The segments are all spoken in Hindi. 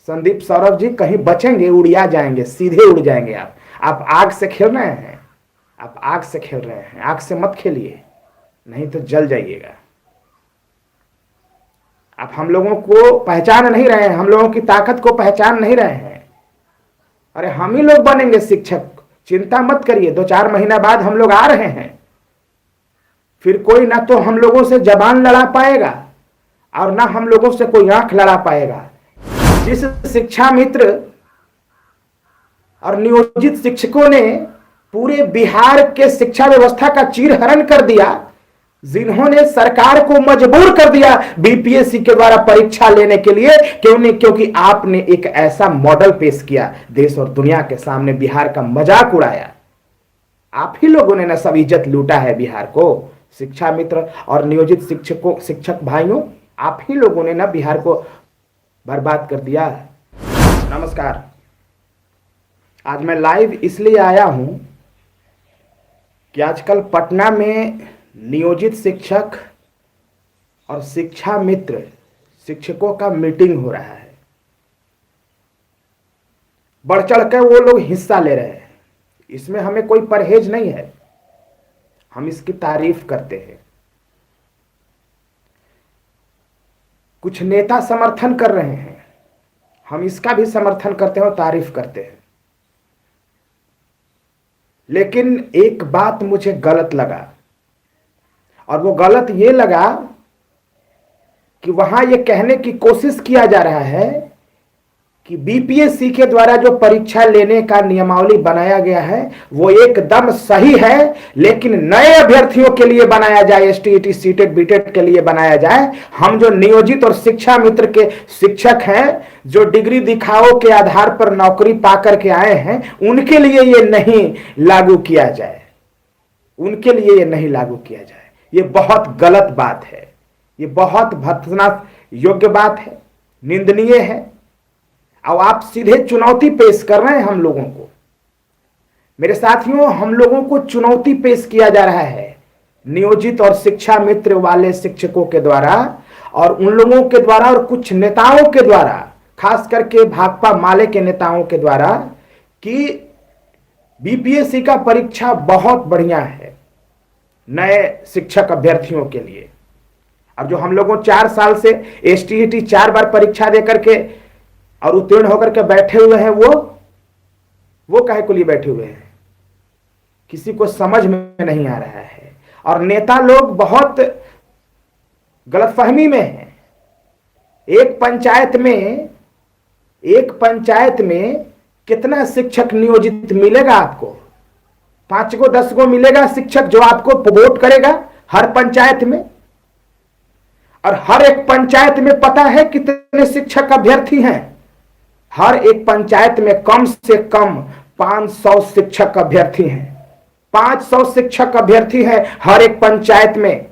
संदीप सौरभ जी कहीं बचेंगे, उड़िया जाएंगे, सीधे उड़ जाएंगे। आप आग से खेल रहे हैं, आप आग से खेल रहे हैं। आग से मत खेलिए, नहीं तो जल जाइएगा। आप हम लोगों को पहचान नहीं रहे हैं, हम लोगों की ताकत को पहचान नहीं रहे हैं। अरे हम ही लोग बनेंगे शिक्षक, चिंता मत करिए। 2-4 महीना बाद हम लोग आ रहे हैं। फिर कोई ना तो हम लोगों से जबान लड़ा पाएगा और ना हम लोगों से कोई आंख लड़ा पाएगा। जिस शिक्षा मित्र और नियोजित शिक्षकों ने पूरे बिहार के शिक्षा व्यवस्था का चीरहरण कर दिया, जिन्होंने सरकार को मजबूर कर दिया बीपीएससी के द्वारा परीक्षा लेने के लिए, क्यों नहीं? क्योंकि आपने एक ऐसा मॉडल पेश किया, देश और दुनिया के सामने बिहार का मजाक उड़ाया। आप ही लोगों ने ना सब इज्जत लूटा है बिहार को। शिक्षा मित्र और नियोजित शिक्षक भाइयों, आप ही लोगों ने ना बिहार को बर्बाद कर दिया। नमस्कार, आज मैं लाइव इसलिए आया हूं कि आजकल पटना में नियोजित शिक्षक और शिक्षा मित्र शिक्षकों का मीटिंग हो रहा है। बढ़ चढ़ कर वो लोग हिस्सा ले रहे हैं। इसमें हमें कोई परहेज नहीं है, हम इसकी तारीफ करते हैं। कुछ नेता समर्थन कर रहे हैं, हम इसका भी समर्थन करते हैं और तारीफ करते हैं। लेकिन एक बात मुझे गलत लगा, और वो गलत ये लगा कि वहां ये कहने की कोशिश किया जा रहा है कि बीपीएससी के द्वारा जो परीक्षा लेने का नियमावली बनाया गया है वो एकदम सही है, लेकिन नए अभ्यर्थियों के लिए बनाया जाए, एसटीईटी, सीटेट, बीटेट के लिए बनाया जाए। हम जो नियोजित और शिक्षा मित्र के शिक्षक हैं, जो डिग्री दिखाओ के आधार पर नौकरी पाकर के आए हैं, उनके लिए ये नहीं लागू किया जाए, उनके लिए ये नहीं लागू किया जाए। ये बहुत गलत बात है, ये बहुत भर्त्सना योग्य बात है, निंदनीय है। अब आप सीधे चुनौती पेश कर रहे हैं हम लोगों को। मेरे साथियों, हम लोगों को चुनौती पेश किया जा रहा है नियोजित और शिक्षा मित्र वाले शिक्षकों के द्वारा, और उन लोगों के द्वारा और कुछ नेताओं के द्वारा, खास करके भाकपा माले के नेताओं के द्वारा, कि बीपीएससी का परीक्षा बहुत बढ़िया है नए शिक्षक अभ्यर्थियों के लिए। और जो हम लोगों 4 साल से एसटीईटी 4 बार परीक्षा दे करके और उत्तीर्ण होकर के बैठे हुए हैं, वो काहे को लिए बैठे हुए हैं, किसी को समझ में नहीं आ रहा है। और नेता लोग बहुत गलतफहमी में हैं। एक पंचायत में कितना शिक्षक नियोजित मिलेगा आपको? 5 गो 10 गो मिलेगा शिक्षक जो आपको वोट करेगा हर पंचायत में। और हर एक पंचायत में पता है कितने शिक्षक अभ्यर्थी हैं? हर एक पंचायत में कम से कम 500 शिक्षक अभ्यर्थी हैं। 500 शिक्षक अभ्यर्थी हैं हर एक पंचायत में।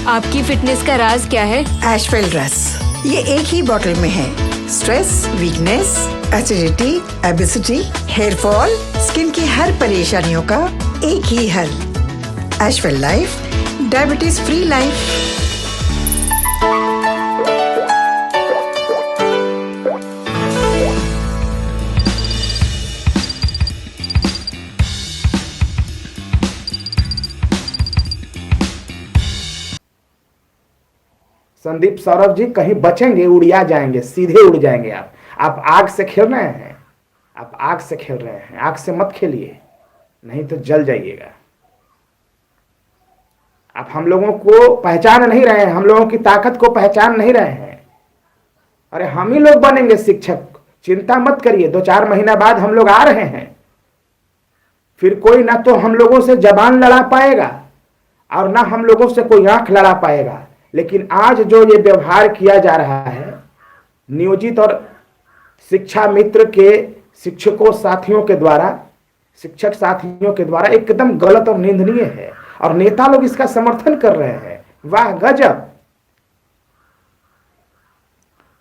आपकी फिटनेस का राज क्या है? एशवेल रस, ये एक ही बोतल में है। Stress, weakness, acidity, obesity, hair fall, skin की हर परेशानियों का एक ही हल। एशवेल life, diabetes free life. Sandeep Saurabh ji कहीं बचेंगे, उड़िया जाएंगे, सीधे उड़ जाएंगे। आप आग से खेल रहे हैं, आप आग से खेल रहे हैं। आग से मत खेलिए, नहीं तो जल जाइएगा। आप हम लोगों को पहचान नहीं रहे हैं, हम लोगों की ताकत को पहचान नहीं रहे हैं। अरे हम ही लोग बनेंगे शिक्षक, चिंता मत करिए। 2-4 महीना बाद हम लोग आ रहे हैं। फिर कोई ना तो हम लोगों से जबान लड़ा पाएगा और ना हम लोगों से कोई आंख लड़ा पाएगा। लेकिन आज जो ये व्यवहार किया जा रहा है नियोजित और शिक्षा मित्र के शिक्षकों साथियों के द्वारा, शिक्षक साथियों के द्वारा, एकदम गलत और निंदनीय है। और नेता लोग इसका समर्थन कर रहे हैं। वाह गजब!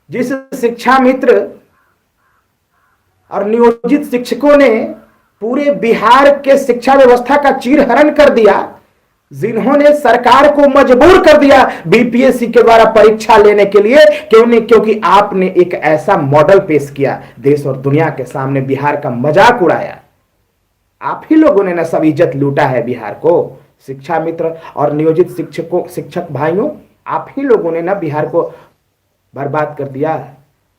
जिस शिक्षा मित्र और नियोजित शिक्षकों ने पूरे बिहार के शिक्षा व्यवस्था का चीरहरण कर दिया, जिन्होंने सरकार को मजबूर कर दिया बीपीएससी के द्वारा परीक्षा लेने के लिए। क्यों नहीं? क्योंकि आपने एक ऐसा मॉडल पेश किया, देश और दुनिया के सामने बिहार का मजाक उड़ाया। आप ही लोगों ने ना सब इज्जत लूटा है बिहार को। शिक्षा मित्र और नियोजित शिक्षक भाइयों, आप ही लोगों ने ना बिहार को बर्बाद कर दिया।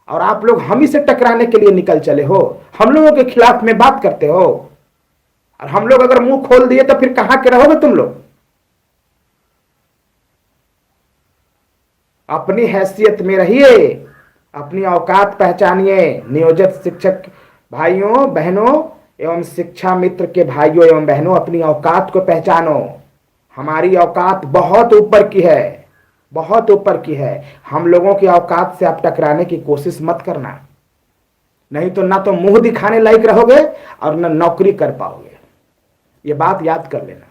और आप लोग हम ही से टकराने के लिए निकल चले हो, हम लोगों के खिलाफ में बात करते हो। और हम लोग अगर मुंह खोल दिए तो फिर कहां के रहोगे तुम लोग? अपनी हैसियत में रहिए, अपनी औकात पहचानिए। नियोजित शिक्षक भाइयों बहनों एवं शिक्षा मित्र के भाइयों एवं बहनों, अपनी औकात को पहचानो। हमारी औकात बहुत ऊपर की है, बहुत ऊपर की है। हम लोगों की औकात से आप टकराने की कोशिश मत करना, नहीं तो ना तो मुंह दिखाने लायक रहोगे और ना नौकरी कर पाओगे। ये बात याद कर लेना।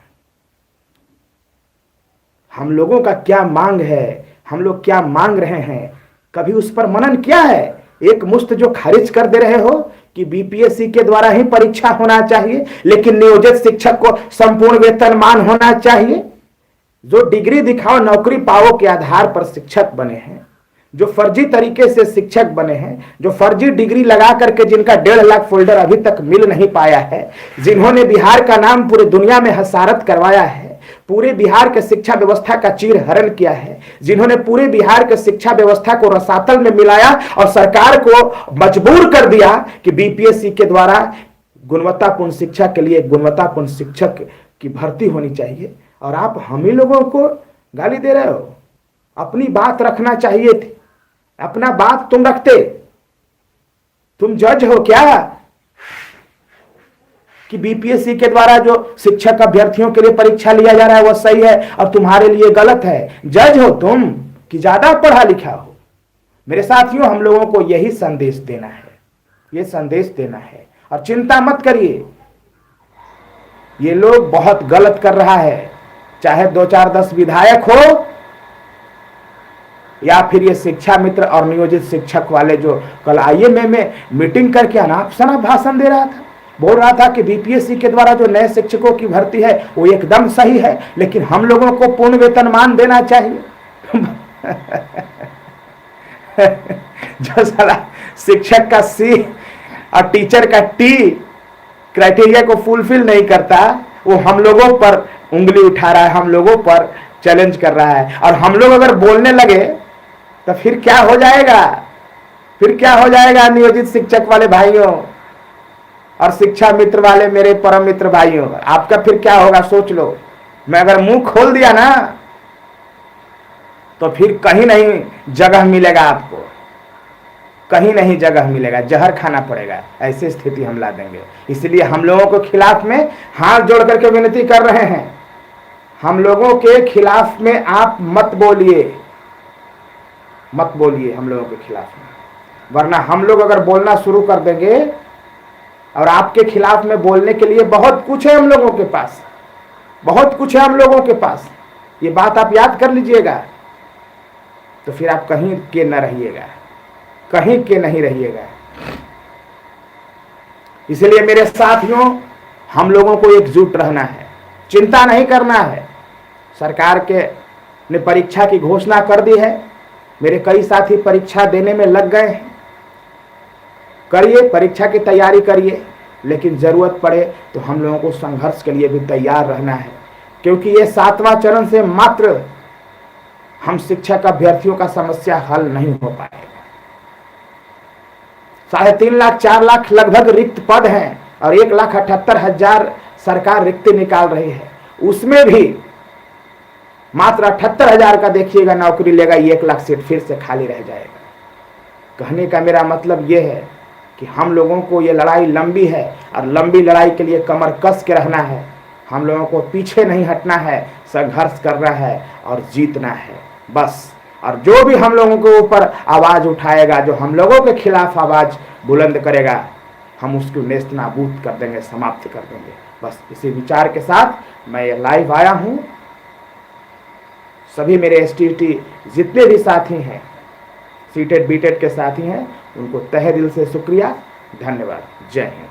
हम लोगों का क्या मांग है, हम लोग क्या मांग रहे हैं, कभी उस पर मनन किया है? एक मुश्त जो खारिज कर दे रहे हो कि बीपीएससी के द्वारा ही परीक्षा होना चाहिए, लेकिन नियोजित शिक्षक को संपूर्ण वेतनमान होना चाहिए। जो डिग्री दिखाओ नौकरी पाओ के आधार पर शिक्षक बने हैं, जो फर्जी तरीके से शिक्षक बने हैं, जो फर्जी डिग्री लगा करके जिनका 1.5 लाख फोल्डर अभी तक मिल नहीं पाया है, जिन्होंने बिहार का नाम पूरे दुनिया में हसारत करवाया है, पूरे बिहार के शिक्षा व्यवस्था का चीरहरण किया है, जिन्होंने पूरे बिहार के शिक्षा व्यवस्था को रसातल में मिलाया और सरकार को मजबूर कर दिया कि बीपीएससी के द्वारा गुणवत्तापूर्ण शिक्षा के लिए गुणवत्तापूर्ण शिक्षक की भर्ती होनी चाहिए। और आप हम ही लोगों को गाली दे रहे हो। अपनी बात रखना चाहिए थी, अपना बात तुम रखते। तुम जज हो क्या कि बीपीएससी के द्वारा जो शिक्षक अभ्यर्थियों के लिए परीक्षा लिया जा रहा है वह सही है और तुम्हारे लिए गलत है? जज हो तुम कि ज्यादा पढ़ा लिखा हो? मेरे साथियों, हम लोगों को यही संदेश देना है, यह संदेश देना है। और चिंता मत करिए, ये लोग बहुत गलत कर रहा है, चाहे 2 4 10 विधायक हो या फिर ये शिक्षा मित्र और नियोजित शिक्षक वाले जो कल आईएमए में मीटिंग करके अनाप शनाप भाषण दे रहा था, बोल रहा था कि बीपीएससी के द्वारा जो नए शिक्षकों की भर्ती है वो एकदम सही है, लेकिन हम लोगों को पूर्ण वेतनमान देना चाहिए। जो साला शिक्षक का सी और टीचर का टी क्राइटेरिया को फुलफिल नहीं करता, वो हम लोगों पर उंगली उठा रहा है, हम लोगों पर चैलेंज कर रहा है। और हम लोग अगर बोलने लगे तो फिर क्या हो जाएगा? फिर क्या हो जाएगा नियोजित शिक्षक वाले भाइयों और शिक्षा मित्र वाले मेरे परम मित्र भाइयों, आपका फिर क्या होगा सोच लो। मैं अगर मुंह खोल दिया ना तो फिर कहीं नहीं जगह मिलेगा आपको, कहीं नहीं जगह मिलेगा, जहर खाना पड़ेगा। ऐसी स्थिति हम ला देंगे। इसलिए हम लोगों के खिलाफ में हाथ जोड़ करके विनती कर रहे हैं, हम लोगों के खिलाफ में आप मत बोलिए, मत बोलिए हम लोगों के खिलाफ में, वरना हम लोग अगर बोलना शुरू कर देंगे और आपके खिलाफ में बोलने के लिए बहुत कुछ है हम लोगों के पास, बहुत कुछ है हम लोगों के पास। ये बात आप याद कर लीजिएगा, तो फिर आप कहीं के न रहिएगा, कहीं के नहीं रहिएगा। इसलिए मेरे साथियों, हम लोगों को एकजुट रहना है, चिंता नहीं करना है। सरकार के ने परीक्षा की घोषणा कर दी है, मेरे कई साथी परीक्षा देने में लग गए हैं। करिए, परीक्षा की तैयारी करिए, लेकिन जरूरत पड़े तो हम लोगों को संघर्ष के लिए भी तैयार रहना है, क्योंकि ये 7वां चरण से मात्र हम शिक्षक अभ्यर्थियों का समस्या हल नहीं हो पाएगा। 3.5 लाख 4 लाख लगभग रिक्त पद हैं और 1,78,000 सरकार रिक्ति निकाल रही है। उसमें भी मात्र 78,000 का देखिएगा नौकरी लेगा, 1 लाख सीट फिर से खाली रह जाएगा। कहने का मेरा मतलब यह है कि हम लोगों को ये लड़ाई लंबी है और लंबी लड़ाई के लिए कमर कस के रहना है। हम लोगों को पीछे नहीं हटना है, संघर्ष करना है और जीतना है बस। और जो भी हम लोगों के ऊपर आवाज उठाएगा, जो हम लोगों के खिलाफ आवाज बुलंद करेगा, हम उसको नेस्त नाबूद कर देंगे, समाप्त कर देंगे। बस इसी विचार के साथ मैं ये लाइव आया हूं। सभी मेरे एसटीटी जितने भी साथी हैं, सीटेड बीटेड के साथी हैं, उनको तहे दिल से शुक्रिया, धन्यवाद। जय हिंद।